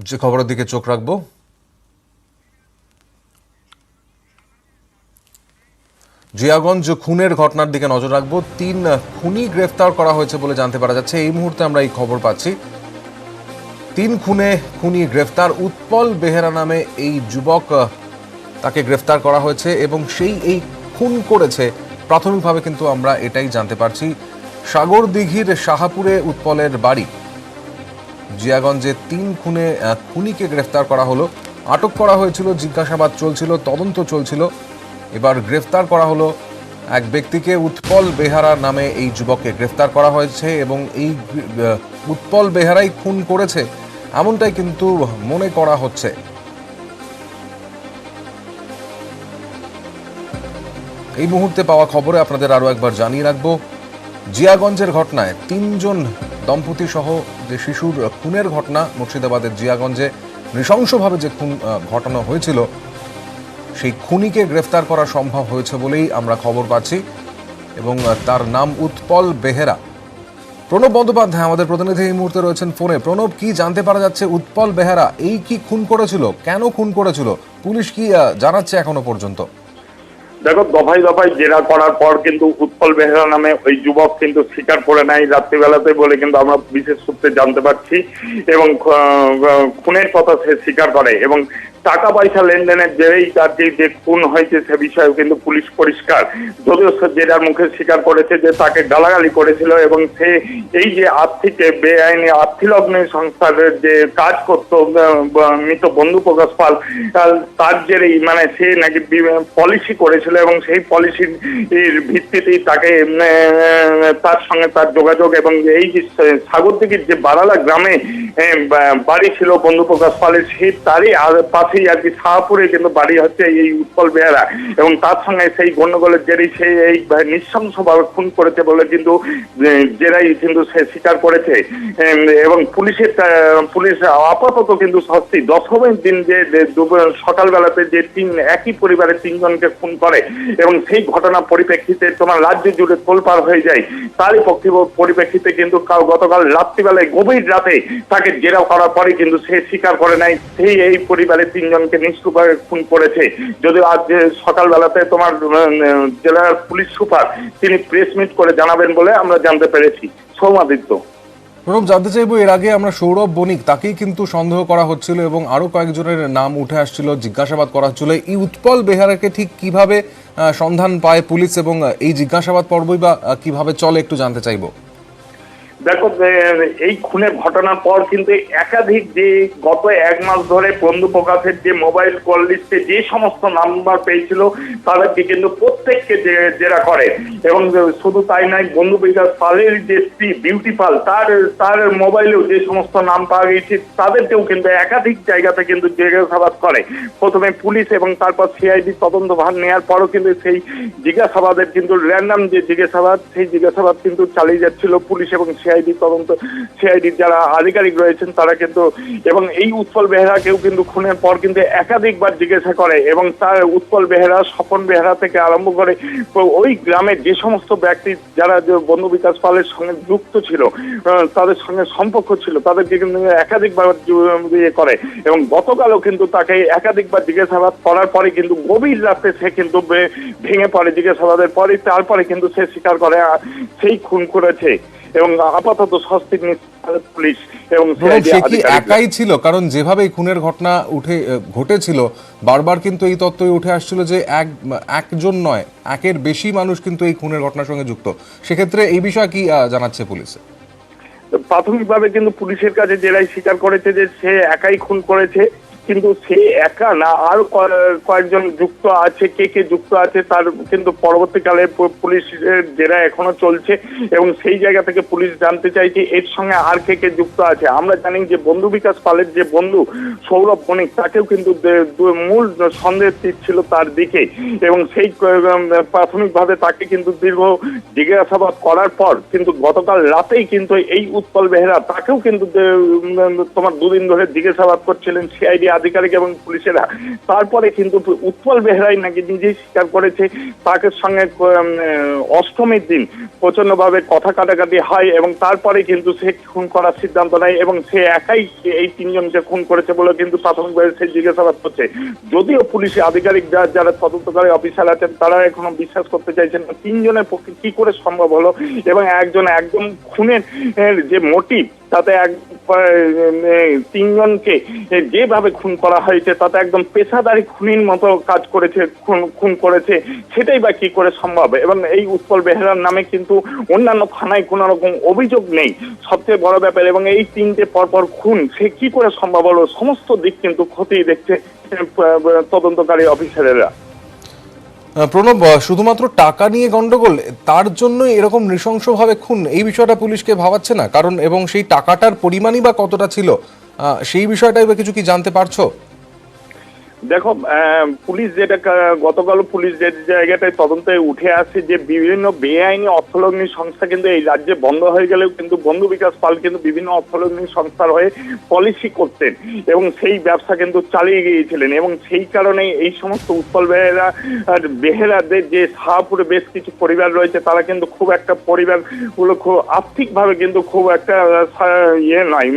যে খবরের দিকে চোখ রাখবো, জিয়াগঞ্জ খুনের ঘটনার দিকে নজর রাখবো। 3 খুনি গ্রেফতার করা হয়েছে বলে জানতে পারা যাচ্ছে। এই মুহূর্তে আমরা এই খবর পাচ্ছি, 3 খুনি গ্রেফতার। উৎপল বেহেরা নামে এই যুবক, তাকে গ্রেফতার করা হয়েছে এবং সেই এই খুন করেছে প্রাথমিকভাবে কিন্তু আমরা এটাই জানতে পারছি। সাগর দিঘির শাহাপুরে উৎপলের বাড়ি। জিয়াগঞ্জে 3 খুনিকে গ্রেফতার করা হলো। আটক করা হয়েছিল, জিজ্ঞাসাবাদ চলছিল, তদন্ত চলছিল। এবার গ্রেফতার করা হলো এক ব্যক্তিকে। উৎপল বেহারা নামে এই যুবককে গ্রেফতার করা হয়েছে এবং এই উৎপল বেহারাই খুন করেছে এমনটাই কিন্তু মনে করা হচ্ছে। এই মুহূর্তে পাওয়া খবরে আপনাদের আরো একবার জানিয়ে রাখবো, জিয়াগঞ্জের ঘটনায় 3 জন দম্পতি সহ যে শিশুর খুনের ঘটনা, মুর্শিদাবাদের জিয়াগঞ্জে নৃশংসভাবে যে খুন ঘটানো হয়েছিল, সেই খুনিকে গ্রেফতার করা সম্ভব হয়েছে বলেই আমরা খবর পাচ্ছি এবং তার নাম উৎপল বেহেরা। প্রণব বন্দ্যোপাধ্যায় আমাদের প্রতিনিধি এই মুহূর্তে রয়েছেন ফোনে। প্রণব, কি জানতে পারা যাচ্ছে? উৎপল বেহেরা এই কি খুন করেছিল, কেন খুন করেছিল, পুলিশ কি জানাচ্ছে এখনো পর্যন্ত? দেখো, দফায় দফায় জেরা করার পর কিন্তু উৎপল বেহেরা নামে ওই যুবক কিন্তু স্বীকার করে নেয় রাত্রিবেলাতে বলে কিন্তু আমরা বিশেষ সূত্রে জানতে পারছি, এবং খুনের কথা সে স্বীকার করে এবং টাকা পয়সা লেনদেনের জেরেই তার যে খুন হয়েছে সে বিষয়ে কিন্তু পুলিশ পরিষ্কার। যদিও সে জেরার মুখে স্বীকার করেছে যে তাকে গালাগালি করেছিল এবং সে এই যে আর্থিক বেআইনি আর্থিলগ্নি সংস্থার যে কাজ করত মৃত বন্ধু প্রকাশ পাল, তার জেরেই মানে সে নাকি পলিসি করেছিল এবং সেই পলিসির ভিত্তিতেই তাকে তার সঙ্গে তার যোগাযোগ এবং এই যে সাগরদিঘির যে বারালা গ্রামে বাড়ি ছিল বন্ধু প্রকাশ পালের, সেই তারই পাশেই আর কি শাহপুরে কিন্তু বাড়ি হচ্ছে এই উৎপল বেহারা, এবং তার সঙ্গে সেই গন্ডগোলের জেরেই সে এই নৃশংসভাবে খুন করেছে বলে কিন্তু জেরাই কিন্তু সে স্বীকার করেছে। এবং পুলিশ আপাতত কিন্তু স্বস্তি। 10 দিন যে সকালবেলাতে যে একই পরিবারের 3 জনকে খুন করে এবং সেই ঘটনা পরিপ্রেক্ষিতে তোমার রাজ্য জুড়ে তোলপাড় হয়ে যায়, তারই পরিপ্রেক্ষিতে কিন্তু গতকাল রাত্রিবেলায় গভীর রাতে তাকে জেরা করার পরে কিন্তু সে স্বীকার করে নাই সেই এই পরিবারের 3 জনকে নিষ্ঠুরভাবে খুন করেছে। যদিও আজ সকালবেলাতে তোমার জেলার পুলিশ সুপার তিনি প্রেস মিট করে জানাবেন বলে আমরা জানতে পেরেছি। সৌমাদিত্য, প্রণব, জানতে চাইবো, এর আগে আমরা সৌরভ বণিক তাকেই কিন্তু সন্দেহ করা হচ্ছিল এবং আরো কয়েকজনের নাম উঠে আসছিল, জিজ্ঞাসাবাদ করা হচ্ছিল। এই উৎপল বেহারাকে ঠিক কিভাবে সন্ধান পায় পুলিশ এবং এই জিজ্ঞাসাবাদ পর্বই বা কিভাবে চলে একটু জানতে চাইবো। দেখো, এই খুনের ঘটনার পর কিন্তু একাধিক যে গত 1 মাস ধরে বন্ধু প্রকাশের যে মোবাইল কল লিস্টে যে সমস্ত নাম্বার পেয়েছিল তাদেরকে কিন্তু প্রত্যেককে জেরা করে, এবং শুধু তাই নয়, বন্ধু বিকাশ পালের যে স্ত্রী বিউটি পাল, তার মোবাইলেও যে সমস্ত নাম পাওয়া গেছে তাদেরকেও কিন্তু একাধিক জায়গাতে কিন্তু জিজ্ঞাসাবাদ করে প্রথমে পুলিশ, এবং তারপর সিআইডি তদন্তভার নেওয়ার পরও কিন্তু সেই জিজ্ঞাসাবাদের কিন্তু র্যান্ডাম যে জিজ্ঞাসাবাদ, সেই জিজ্ঞাসাবাদ কিন্তু চালিয়ে যাচ্ছিল পুলিশ এবং সিআইডির যারা আধিকারিক রয়েছেন তারা কিন্তু। এবং এই উৎপল বেহেরাকেও কিন্তু খুনের পর কিন্তু একাধিকবার জিজ্ঞাসা করে, এবং তার উৎপল বেহেরা, স্বপন বেহেরা থেকে আরম্ভ করে ওই গ্রামের যে সমস্ত ব্যক্তি যারা বন্ধু বিকাশ পালের সঙ্গে যুক্ত ছিল, তাদের সঙ্গে সম্পর্ক ছিল, তাদেরকে কিন্তু একাধিকবার ইয়ে করে। এবং গতকালও কিন্তু তাকে একাধিকবার জিজ্ঞাসাবাদ করার পরে কিন্তু গভীর রাতে সে কিন্তু ভেঙে পড়ে জিজ্ঞাসাবাদের পরে, তারপরে কিন্তু সে স্বীকার করে সেই খুন করেছে এবং আপাতত স্বস্তির পুলিশ এবং একাই ছিল, কারণ যেভাবে এই খুনের ঘটনা ঘটেছিল বারবার কিন্তু এই তথ্যই উঠে আসছিল যে একজন নয়, একের বেশি মানুষ কিন্তু এই খুনের ঘটনার সঙ্গে যুক্ত। সেক্ষেত্রে এই বিষয়ে কি জানাচ্ছে পুলিশ? প্রাথমিকভাবে কিন্তু পুলিশের কাছে জেরাই স্বীকার করেছে যে সে একাই খুন করেছে, কিন্তু সে একা না, আরো কয়েকজন যুক্ত আছে। কে যুক্ত আছে তার কিন্তু পরবর্তীকালে পুলিশের জেরা এখনো চলছে, এবং সেই জায়গা থেকে পুলিশ জানতে চাইছে এর সঙ্গে আর কে যুক্ত আছে। আমরা জানি যে বন্ধু বিকাশ পালের যে বন্ধু সৌরভ বণিক, তাকেও কিন্তু মূল সন্দেহের তীর ছিল তার দিকে, এবং সেই প্রাথমিকভাবে তাকে কিন্তু দীর্ঘ জিজ্ঞাসাবাদ করার পর কিন্তু গতকাল রাতেই কিন্তু এই উৎপল বেহেরা, তাকেও কিন্তু তোমার 2 দিন ধরে জিজ্ঞাসাবাদ করছিলেন সিআইডি আধিকারিক এবং পুলিশেরা। তারপরে কিন্তু উৎপল বেহরাই নাকি নিজেই স্বীকার করেছে তাকে সঙ্গে অষ্টমীর দিন প্রচন্ডভাবে কথা কাটাকাটি হয় এবং তারপরে কিন্তু সে খুন করার সিদ্ধান্ত নেয় এবং সে একাই এই তিনজনকে খুন করেছে বলে কিন্তু প্রাথমিকভাবে সে জিজ্ঞাসাবাদ করছে। যদিও পুলিশের আধিকারিক যারা তদন্তকারী অফিসার আছেন তারা এখনো বিশ্বাস করতে চাইছেন না তিনজনের পক্ষে কি করে সম্ভব হলো এবং একজন একদম খুনের যে মোটিভ তাতে তিনজনকে যেভাবে খুন করা হয়েছে তাতে একদম পেশাদারি খুনির মতো কাজ করেছে, খুন করেছে, সেটাই বা কি করে সম্ভব। এবং এই উৎপল বেহরার নামে কিন্তু অন্যান্য থানায় কোনো রকম অভিযোগ নেই, সবচেয়ে বড় ব্যাপার। এবং এই তিনটে পরপর খুন সে কি করে সম্ভব হলো, সমস্ত দিক কিন্তু খতিয়ে দেখছে তদন্তকারী অফিসারেরা। প্রণব, শুধুমাত্র টাকা নিয়ে গন্ডগোল, তার জন্য এরকম নৃশংসভাবে খুন, এই বিষয়টা পুলিশকে ভাবাচ্ছে না? কারণ এবং সেই টাকাটার পরিমাণই বা কতটা ছিল সেই বিষয়টাই বা কিছু কি জানতে পারছো? দেখো, পুলিশ যেটা গতকাল পুলিশ যে জায়গাটায় তদন্তে উঠে আসে যে বিভিন্ন বেআইনি অর্থলগ্নি সংস্থা কিন্তু এই রাজ্যে বন্ধ হয়ে গেলেও কিন্তু বন্ধু বিকাশ পাল কিন্তু বিভিন্ন অর্থলগ্নি সংস্থার হয়ে পলিসি করতেন এবং সেই ব্যবসা কিন্তু চালিয়ে গিয়েছিলেন। এবং সেই কারণে এই সমস্ত উৎপল বেহেরাদের যে শাহপুরে বেশ কিছু পরিবার রয়েছে তারা কিন্তু খুব একটা পরিবারগুলো খুব আর্থিকভাবে কিন্তু খুব একটা নয়,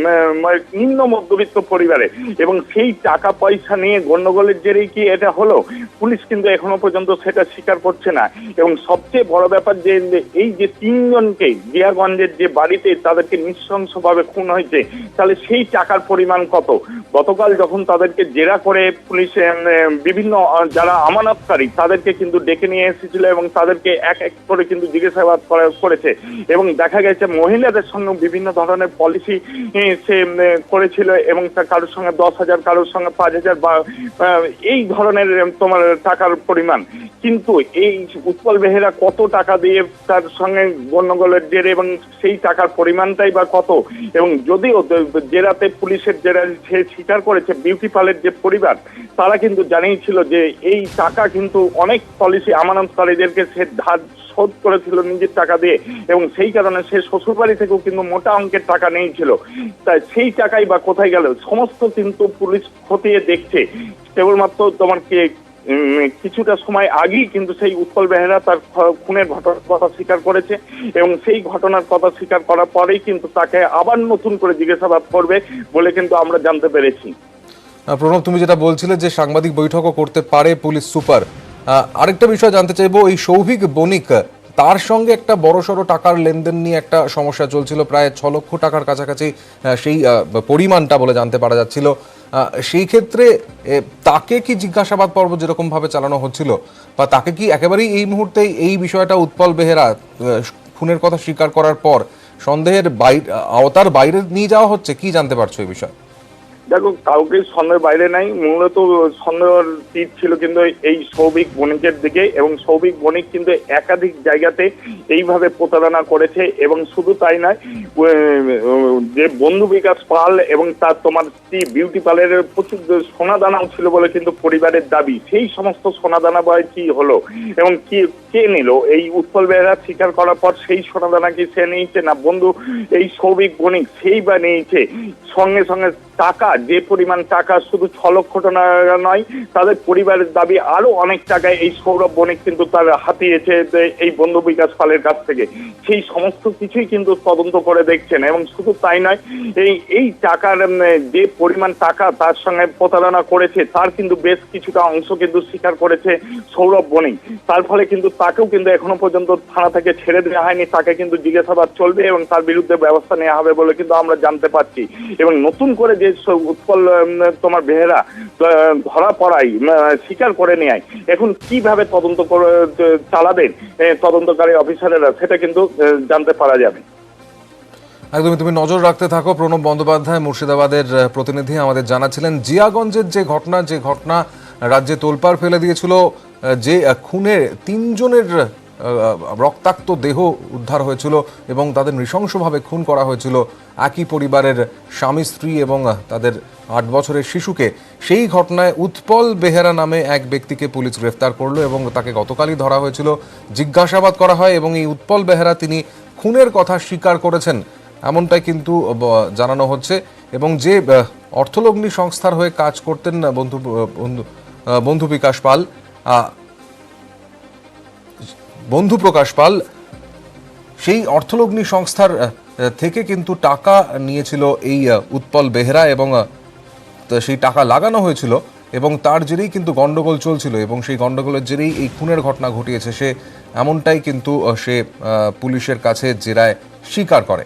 নিম্ন মধ্যবিত্ত পরিবারে। এবং সেই টাকা পয়সা নিয়ে গন্ডগোলের জেরেই কি এটা হলো, পুলিশ কিন্তু এখনো পর্যন্ত সেটা স্বীকার করছে না। এবং সবচেয়ে বড় ব্যাপার যে এই যে তিনজনকে জিয়াগঞ্জের যে বাড়িতে তাদেরকে নৃশংসভাবে খুন হয়েছে, তাহলে সেই টাকার পরিমাণ কত? গতকাল যখন তাদেরকে জেরা করে পুলিশ বিভিন্ন যারা আমানতকারী তাদেরকে কিন্তু ডেকে নিয়ে এসেছিল এবং তাদেরকে এক এক করে কিন্তু জিজ্ঞাসাবাদ করেছে এবং দেখা গেছে মহিলাদের সঙ্গে বিভিন্ন ধরনের পলিসি সে করেছিল এবং কারোর সঙ্গে 10,000, কারোর সঙ্গে 5,000 বা এই ধরনের তোমার টাকার পরিমাণ। কিন্তু এই উৎপল বেহেরা কত টাকা দিয়ে তার সঙ্গে গন্ডগোলের জেরে এবং সেই টাকার পরিমাণটাই বা কত? এবং যদিও জেরাতে পুলিশের জেরা সে স্বীকার করেছে বিউটি পার্লারের যে পরিবার তারা কিন্তু জানিয়েছিল যে এই টাকা কিন্তু অনেক পলিসি আমানতকারীদেরকে সে ধার শোধ করেছিল নিজের টাকা দিয়ে এবং সেই কারণে সে শ্বশুরবাড়ি থেকেও কিন্তু মোটা অঙ্কের টাকা নিয়েছিল। তাই সেই টাকাই বা কোথায় গেল সমস্ত কিন্তু পুলিশ খতিয়ে দেখছে। কেবলমাত্র তোমার কিছুটা সময় আগেই কিন্তু সেই উৎপল বেহেরা তার খুনের ঘটনার কথা স্বীকার করেছে এবং সেই ঘটনার কথা স্বীকার করার পরেই কিন্তু তাকে আবার নতুন করে জিজ্ঞাসাবাদ করবে বলে কিন্তু আমরা জানতে পেরেছি। প্রণব, তুমি যেটা বলছিলে যে সাংবাদিক বৈঠকও করতে পারে পুলিশ সুপার, আরেকটা বিষয় জানতে চাইবো, এই সৌভিক বণিক তার সঙ্গে একটা বড়সড় টাকার লেনদেন নিয়ে একটা সমস্যা চলছিল, প্রায় 6 লক্ষ টাকার কাছাকাছি সেই পরিমাণটা বলে জানতে পারা যাচ্ছিল। সেই ক্ষেত্রে তাকে কি জিজ্ঞাসাবাদ পর্ব যেরকম ভাবে চালানো হচ্ছিল বা তাকে কি একেবারেই এই মুহূর্তে এই বিষয়টা উৎপল বেহেরা খুনের কথা স্বীকার করার পর সন্দেহের আওতার বাইরে নিয়ে যাওয়া হচ্ছে? কি জানতে পারছো এই বিষয়ে? দেখো, কাউকে সন্দেহের বাইরে নাই, মূলত সন্দেহের তীর ছিল কিন্তু এই সৌভিক বণিকের দিকে এবং সৌভিক বণিক কিন্তু একাধিক জায়গাতে এইভাবে প্রতারণা করেছে। এবং শুধু তাই নয়, যে বন্ধু বিকাশ পাল এবং তার তোমার স্ত্রী বিউটি পার্লারের প্রচুর সোনাদানাও ছিল বলে কিন্তু পরিবারের দাবি। সেই সমস্ত সোনাদানা বয় কি হলো এবং কে নিল? এই উৎপল বেহেরা স্বীকার করার পর সেই সোনাদানা কি সে নিয়েছে না বন্ধু এই সৌভিক বণিক সেই বা নিয়েছে? সঙ্গে সঙ্গে টাকা, যে পরিমাণ টাকা, শুধু 6 লক্ষ টাকা নয়, তাদের পরিবারের দাবি আরো অনেক টাকায় এই সৌরভ বণিক কিন্তু তার হাতিয়েছে এই বন্ধু বিকাশ পালের কাছ থেকে। সেই সমস্ত কিছুই কিন্তু তদন্ত করে দেখছেন। এবং শুধু তাই নয়, এই টাকার যে পরিমাণ টাকা তার সঙ্গে প্রতারণা করেছে তার কিন্তু বেশ কিছুটা অংশ কিন্তু স্বীকার করেছে সৌরভ বণিক। তার ফলে কিন্তু তাকেও কিন্তু এখনো পর্যন্ত থানা থেকে ছেড়ে দেওয়া হয়নি, তাকে কিন্তু জিজ্ঞাসাবাদ চলবে এবং তার বিরুদ্ধে ব্যবস্থা নেওয়া হবে বলে কিন্তু আমরা জানতে পারছি। এবং নতুন করে যে উৎপল তোমার বেহেরা ধরা পড়াই স্বীকার করে নেয়, এখন কিভাবে তদন্ত চালাবেন তদন্তকারী অফিসারেরা সেটা কিন্তু জানতে পারা যাবে। একদমই, তুমি নজর রাখতে থাকো। প্রণব বন্দ্যোপাধ্যায় মুর্শিদাবাদের প্রতিনিধি আমাদের জানাচ্ছিলেন জিয়াগঞ্জের যে ঘটনা রাজ্যে তোলপাড় ফেলে দিয়েছিল, যে খুনের 3 জনের রক্তাক্ত দেহ উদ্ধার হয়েছিল এবং তাদের নৃশংসভাবে খুন করা হয়েছিল একই পরিবারের স্বামী স্ত্রী এবং তাদের 8 বছরের শিশুকে। সেই ঘটনায় উৎপল বেহেরা নামে এক ব্যক্তিকে পুলিশ গ্রেফতার করলো এবং তাকে গতকালই ধরা হয়েছিল, জিজ্ঞাসাবাদ করা হয় এবং এই উৎপল বেহেরা তিনি খুনের কথা স্বীকার করেছেন এমনটাই কিন্তু জানানো হচ্ছে। এবং যে অর্থলগ্নি সংস্থার হয়ে কাজ করতেন বন্ধু বিকাশ পাল, বন্ধু প্রকাশ পাল, সেই অর্থলগ্নি সংস্থার থেকে কিন্তু টাকা নিয়েছিল এই উৎপল বেহরা এবং সেই টাকা লাগানো হয়েছিল এবং তার জেরেই কিন্তু গন্ডগোল চলছিল এবং সেই গন্ডগোলের জেরেই এই খুনের ঘটনা ঘটিয়েছে সে, এমনটাই কিন্তু সে পুলিশের কাছে জেরায় স্বীকার করে।